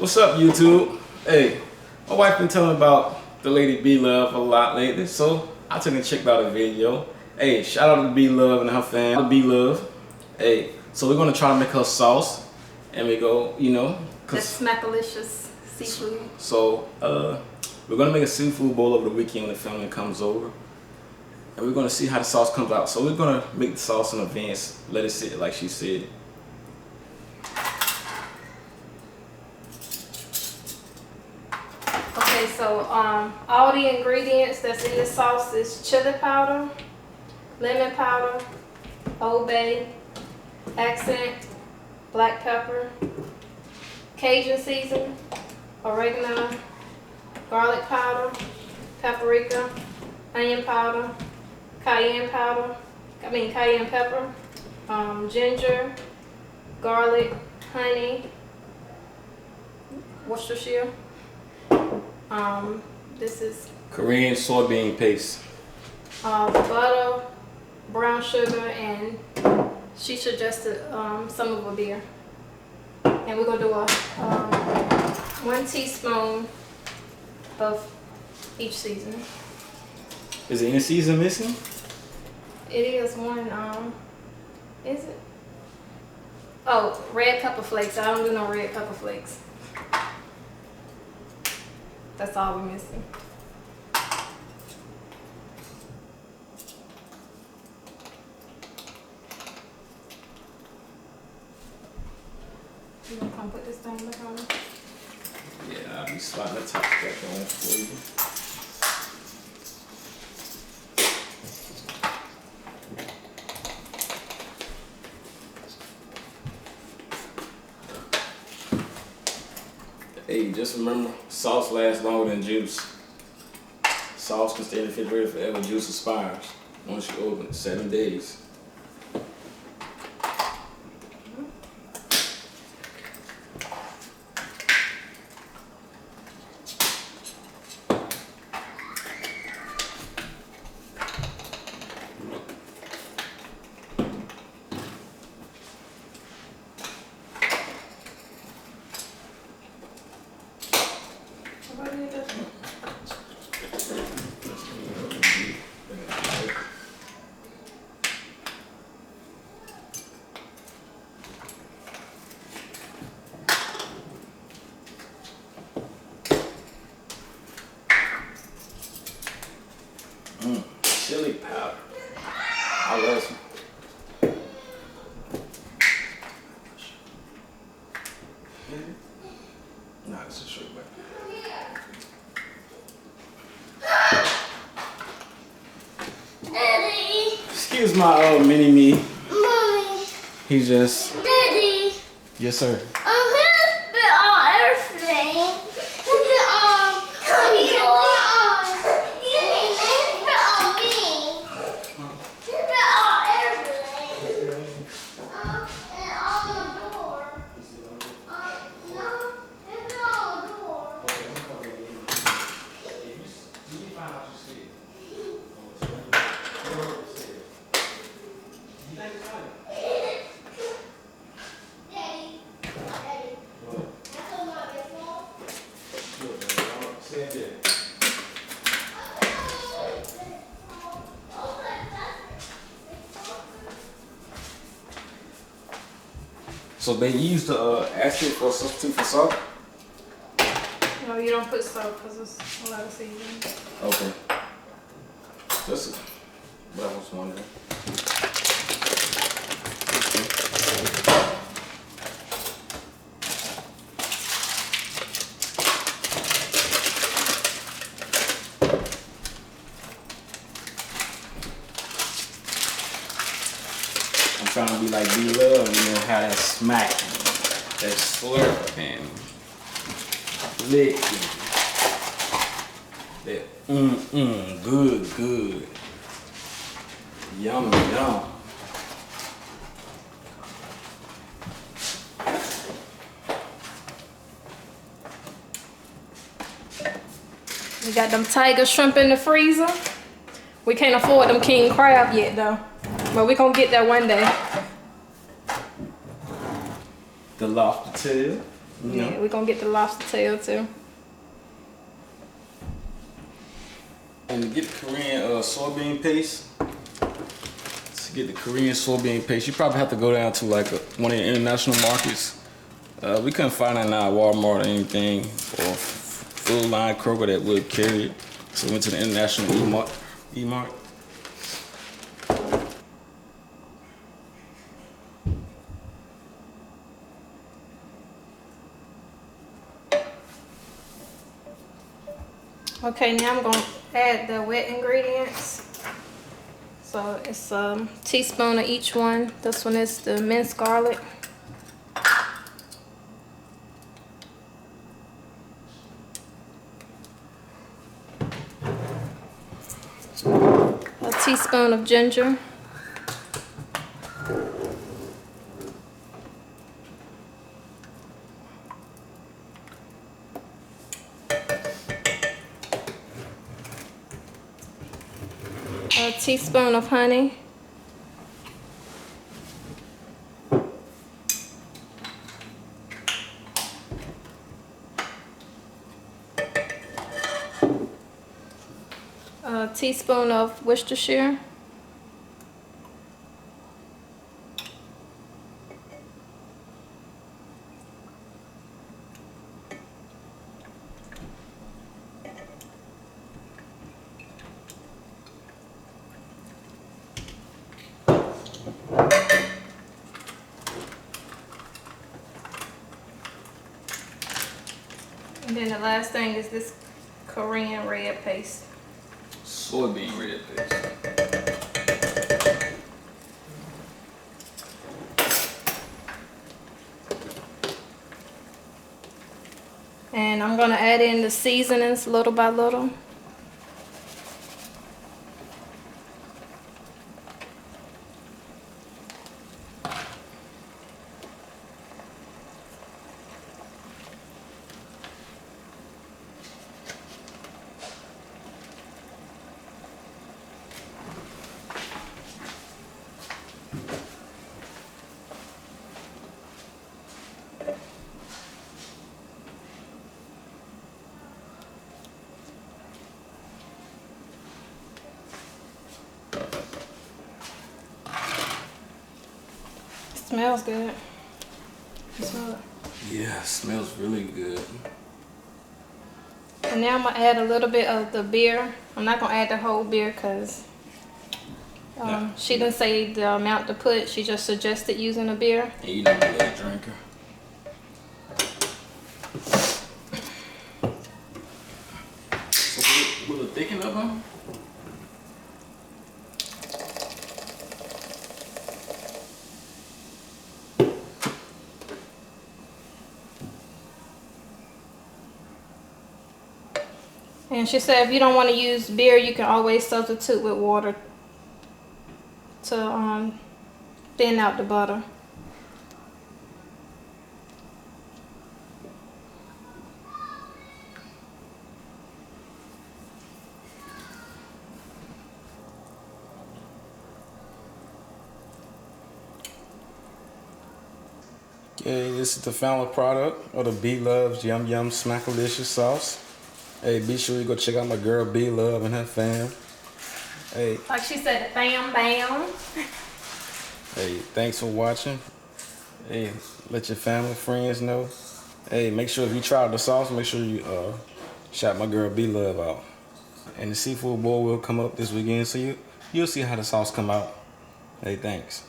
What's up, YouTube? Hey, my wife been telling me about the lady B-Love a lot lately, so I took and checked out a video. Hey, shout out to B-Love and her fan, B-Love. Hey, so we're gonna try to make her sauce, and we go, you know, that's Smackalicious seafood. So, we're gonna make a seafood bowl over the weekend when the family comes over, and we're gonna see how the sauce comes out. So we're gonna make the sauce in advance, let it sit like she said. Okay, so all the ingredients that's in the sauce is chili powder, lemon powder, Old Bay, accent, black pepper, Cajun seasoning, oregano, garlic powder, paprika, onion powder, cayenne pepper, ginger, garlic, honey, Worcestershire. This is Korean soybean paste. butter, brown sugar, and she suggested some of a beer. And we're gonna do a 1 teaspoon of each seasoning. Is there any season missing? It is one. Is it? Oh, red pepper flakes. I don't do no red pepper flakes. That's all we're missing. You gonna come put this thing back on? Yeah, I'll be sliding the top back on for you. Hey, just remember, sauce lasts longer than juice. Sauce can stay in the refrigerator forever. Juice expires once you open it, 7 days. Chili powder. I love some. Nah, this is straight back. Daddy. Excuse my mini-me. Mommy. He just... Daddy. Yes, sir. Who's been on everything? Who's been on? Who's been on? Who's been on me? Who's been on everything? And on the door. No, it's been on the door. Daddy. Daddy. That's on my baseball. So they used to ask you for a substitute for salt? No, you don't put salt because it's a lot of seasoning. Okay. Just what I was wondering. I'm trying to be like B-Love, you know, how that smack, that slurp, and lick, that good, yum, yum. We got them tiger shrimp in the freezer. We can't afford them king crab yet though. But we gonna get that one day. The lobster tail. Yeah, we're gonna get the lobster tail too. And to get the Korean soybean paste, to get the Korean soybean paste, you probably have to go down to like one of the international markets. We couldn't find it in our Walmart or anything, or Food Line, Kroger that would carry it. So we went to the international E-Mart. Okay, now I'm gonna add the wet ingredients. So it's a teaspoon of each one. This one is the minced garlic. A teaspoon of ginger. A teaspoon of honey. A teaspoon of Worcestershire. And then the last thing is this Korean red paste. Soybean red paste. And I'm gonna add in the seasonings little by little. Smells good. You smell it? Yeah, it smells really good. And now I'm gonna add a little bit of the beer. I'm not gonna add the whole beer because she didn't say the amount to put. She just suggested using a beer. And you know I'm a little drinker. So will it thicken up, huh? And she said if you don't want to use beer, you can always substitute with water to thin out the butter. Okay, this is the final product of the Blove's Yum Yum Smackalicious sauce. Hey, be sure you go check out my girl B-Love and her fam. Hey, Like she said, bam, bam. hey, thanks for watching. Hey, let your family, friends know. Hey, make sure if you try the sauce, make sure you shout my girl B-Love out. And the seafood bowl will come up this weekend, so you'll see how the sauce come out. Hey, thanks.